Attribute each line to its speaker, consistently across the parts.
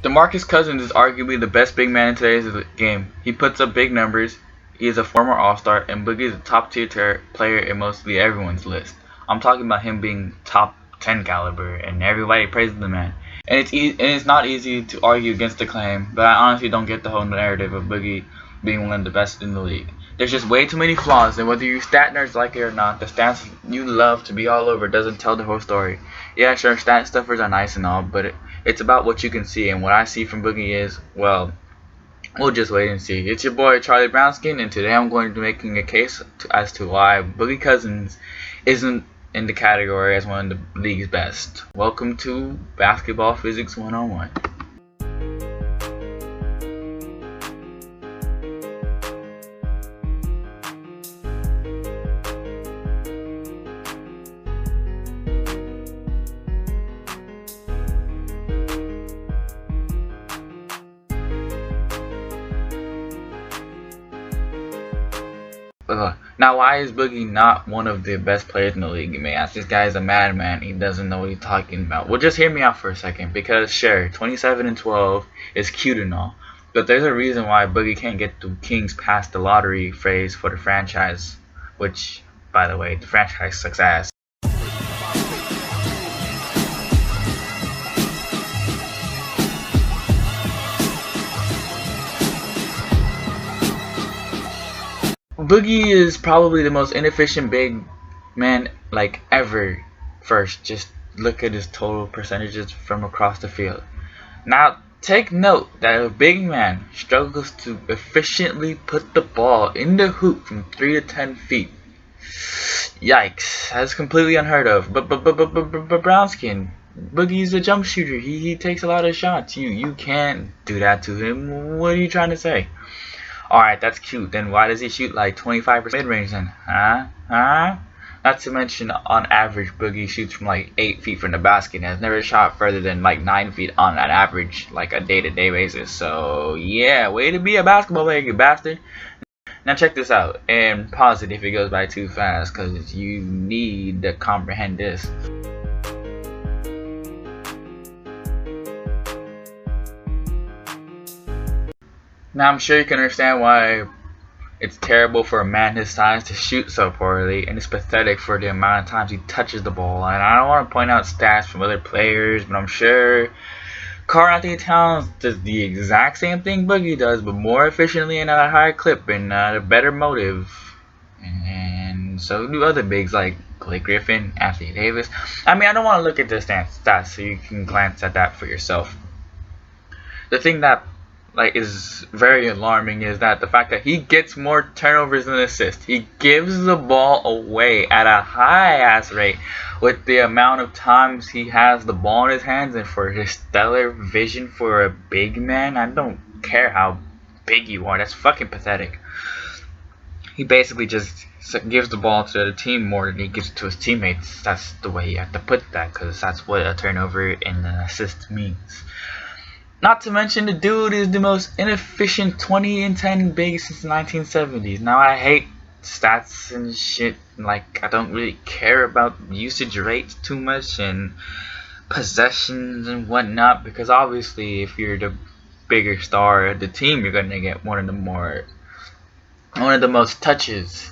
Speaker 1: Demarcus Cousins is arguably the best big man in today's game. He puts up big numbers. He is a former All-Star, and Boogie is a top-tier player in mostly everyone's list. I'm talking about him being top 10 caliber, and everybody praises the man. And it's not easy to argue against the claim, but I honestly don't get the whole narrative of Boogie being one of the best in the league. There's just way too many flaws, and whether you stat nerds like it or not, the stats you love to be all over doesn't tell the whole story. Yeah, sure, stat stuffers are nice and all, but it's about what you can see, and what I see from Boogie is, well, we'll just wait and see. It's your boy Charlie Brownskin, and today I'm going to be making a case as to why Boogie Cousins isn't in the category as one of the league's best. Welcome to Basketball Physics 101. Now, why is Boogie not one of the best players in the league? You may ask. This guy is a madman. He doesn't know what he's talking about. Well, just hear me out for a second, because sure, 27 and 12 is cute and all, but there's a reason why Boogie can't get the Kings past the lottery phase for the franchise, which, by the way, the franchise sucks ass. Boogie is probably the most inefficient big man like ever. First, just look at his total percentages from across the field. Now, take note that a big man struggles to efficiently put the ball in the hoop from 3 to 10 feet. Yikes, that's completely unheard of. But Brownskin, Boogie's a jump shooter. He takes a lot of shots. You can't do that to him. What are you trying to say? Alright, that's cute. Then why does he shoot like 25% mid-range then? Huh? Not to mention, on average, Boogie shoots from like 8 feet from the basket and has never shot further than like 9 feet on an average, like a day-to-day basis. So, yeah, way to be a basketball player, you bastard. Now check this out, and pause it if it goes by too fast, because you need to comprehend this. Now I'm sure you can understand why it's terrible for a man his size to shoot so poorly, and it's pathetic for the amount of times he touches the ball. And I don't want to point out stats from other players, but I'm sure Karl-Anthony Towns does the exact same thing Boogie does, but more efficiently and at a higher clip and a better motive. And so do other bigs like Blake Griffin, Anthony Davis. I mean, I don't want to look at the stats, so you can glance at that for yourself. The thing that is very alarming is that the fact that he gets more turnovers than assists. He gives the ball away at a high ass rate with the amount of times he has the ball in his hands, and for his stellar vision for a big man, I don't care how big you are, that's fucking pathetic. He basically just gives the ball to the team more than he gives it to his teammates. That's the way you have to put that, because that's what a turnover and an assist means. Not to mention, the dude is the most inefficient 20 and 10 big since the 1970s. Now, I hate stats and shit. Like, I don't really care about usage rates too much and possessions and whatnot, because obviously, if you're the bigger star of the team, you're gonna get one of the most touches.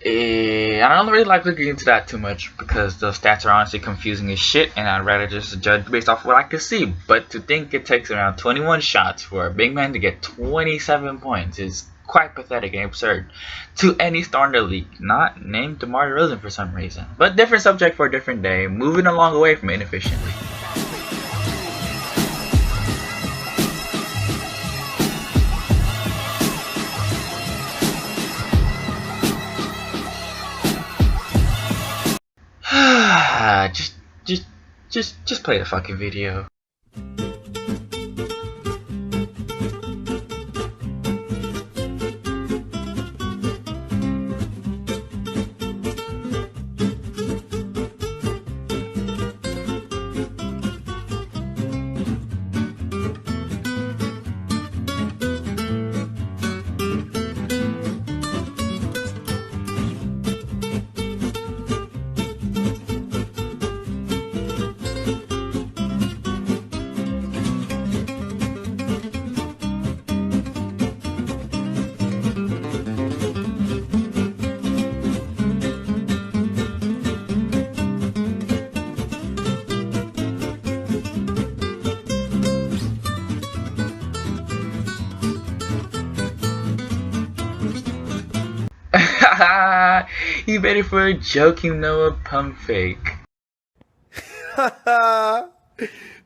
Speaker 1: I don't really like looking into that too much, because the stats are honestly confusing as shit, and I'd rather just judge based off what I can see. But to think it takes around 21 shots for a big man to get 27 points is quite pathetic and absurd to any star in the league, not named DeMar DeRozan for some reason. But different subject for a different day, moving along away from inefficiently. Just play the fucking video. He waited for a joking Noah pump fake.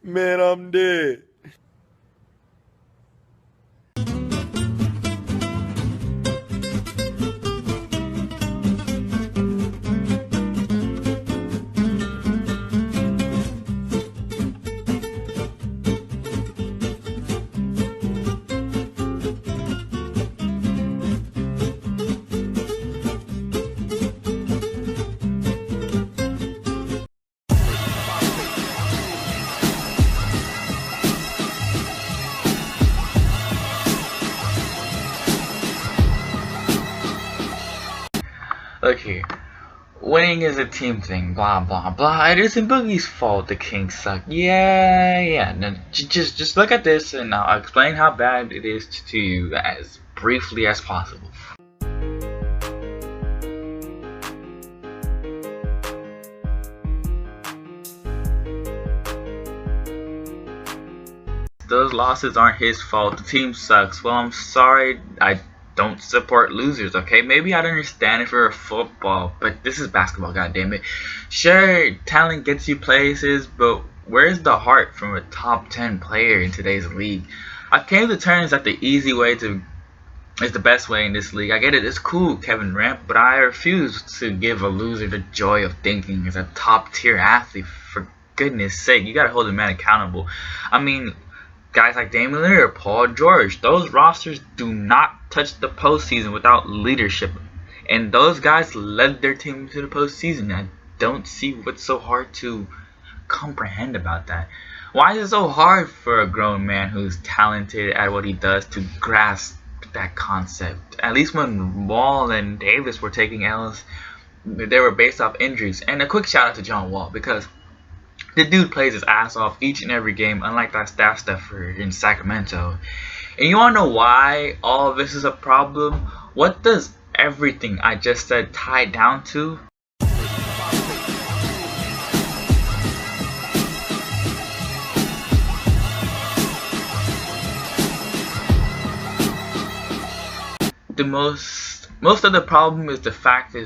Speaker 2: Man, I'm dead.
Speaker 1: Look here. Winning is a team thing, blah blah blah. It isn't Boogie's fault the Kings suck. Yeah. No, just look at this and I'll explain how bad it is to you as briefly as possible. Those losses aren't his fault. The team sucks. Well, I'm sorry. I don't support losers, okay? Maybe I'd understand if it were football, but this is basketball, goddammit. Sure, talent gets you places, but where's the heart from a top 10 player in today's league? I came to terms that the easy way is the best way in this league. I get it, it's cool, Kevin Durant, but I refuse to give a loser the joy of thinking as a top tier athlete. For goodness sake, you gotta hold the man accountable. I mean, guys like Damian Lillard or Paul George, those rosters do not touch the postseason without leadership. And those guys led their team to the postseason. I don't see what's so hard to comprehend about that. Why is it so hard for a grown man who's talented at what he does to grasp that concept? At least when Wall and Davis were taking L's, they were based off injuries. And a quick shout out to John Wall, because the dude plays his ass off each and every game, unlike that staff stuffer in Sacramento. And you wanna know why all of this is a problem? What does everything I just said tie down to? Most of the problem is the fact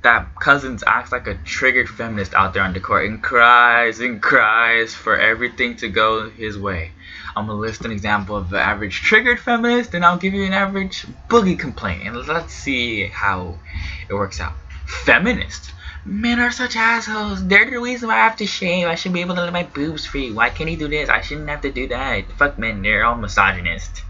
Speaker 1: that Cousins acts like a triggered feminist out there on the court and cries for everything to go his way. I'm gonna list an example of the average triggered feminist, and I'll give you an average boogie complaint, and let's see how it works out. Feminist. Men are such assholes. They're the reason why I have to shave. I should be able to let my boobs free. Why can't he do this? I shouldn't have to do that. Fuck men, they're all misogynist.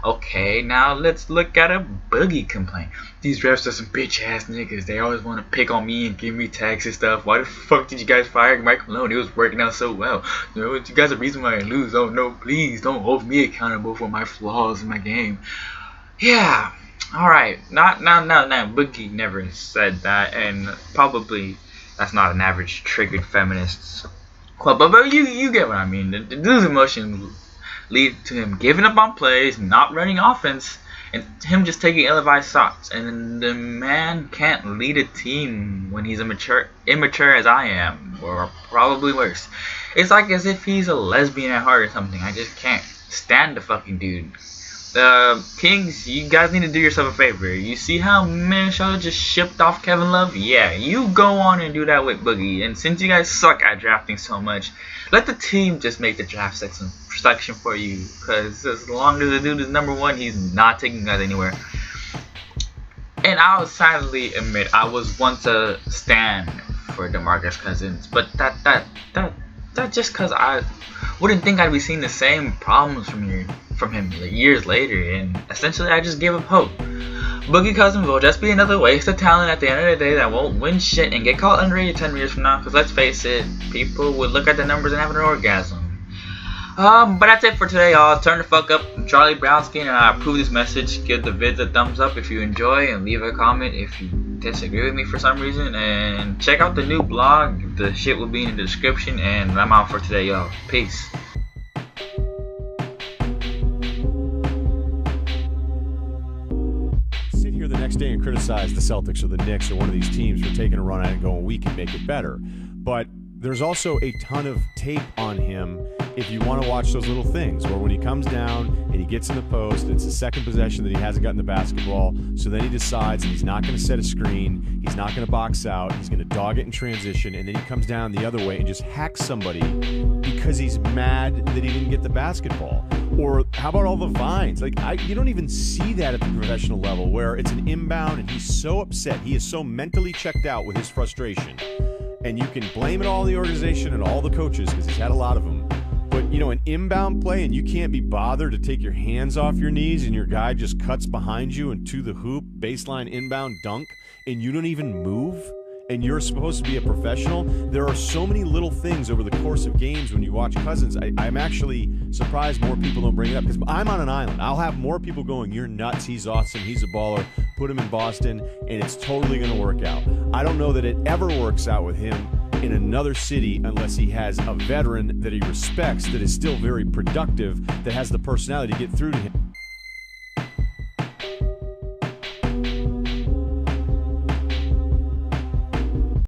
Speaker 1: Okay, now let's look at a boogie complaint. These refs are some bitch ass niggas. They always want to pick on me and give me tags and stuff. Why the fuck did you guys fire Mike Malone? It was working out so well. You guys are the reason why I lose. Oh no, please don't hold me accountable for my flaws in my game. Yeah, alright. Not Boogie never said that, and probably that's not an average triggered feminist quote. But you get what I mean. The dude's emotions lead to him giving up on plays, not running offense, and him just taking ill-advised shots. And the man can't lead a team when he's immature as I am, or probably worse. It's like as if he's a lesbian at heart or something. I just can't stand the fucking dude. Kings, you guys need to do yourself a favor. You see how Minnesota just shipped off Kevin Love? Yeah, you go on and do that with Boogie. And since you guys suck at drafting so much, let the team just make the draft section for you. Because as long as the dude is number one, he's not taking guys anywhere. And I'll sadly admit, I was once a stan for Demarcus Cousins. But that just because I wouldn't think I'd be seeing the same problems from him years later, and essentially I just gave up hope. Boogie Cousins will just be another waste of talent at the end of the day that won't win shit and get caught underrated 10 years from now, because let's face it, people would look at the numbers and have an orgasm. But that's it for today, y'all. Turn the fuck up. I'm Charlie Brownski, and I approve this message. Give the vids a thumbs up if you enjoy, and leave a comment if you disagree with me for some reason. And check out the new blog. The shit will be in the description. And I'm out for today, y'all. Peace.
Speaker 2: Sit here the next day and criticize the Celtics or the Knicks or one of these teams for taking a run at it and going, we can make it better. But there's also a ton of tape on him if you want to watch those little things, or when he comes down and he gets in the post, it's the second possession that he hasn't gotten the basketball, so then he decides that he's not going to set a screen, he's not going to box out, he's going to dog it in transition, and then he comes down the other way and just hacks somebody because he's mad that he didn't get the basketball. Or how about all the vines? Like, you don't even see that at the professional level, where it's an inbound and he's so upset, he is so mentally checked out with his frustration, and you can blame it all on the organization and all the coaches because he's had a lot of them. But, you know, an inbound play and you can't be bothered to take your hands off your knees and your guy just cuts behind you and to the hoop, baseline inbound dunk, and you don't even move, and you're supposed to be a professional. There are so many little things over the course of games when you watch Cousins. I'm actually surprised more people don't bring it up, because I'm on an island. I'll have more people going, you're nuts, he's awesome, he's a baller, put him in Boston, and it's totally going to work out. I don't know that it ever works out with him in another city unless he has a veteran that he respects that is still very productive, that has the personality to get through to him.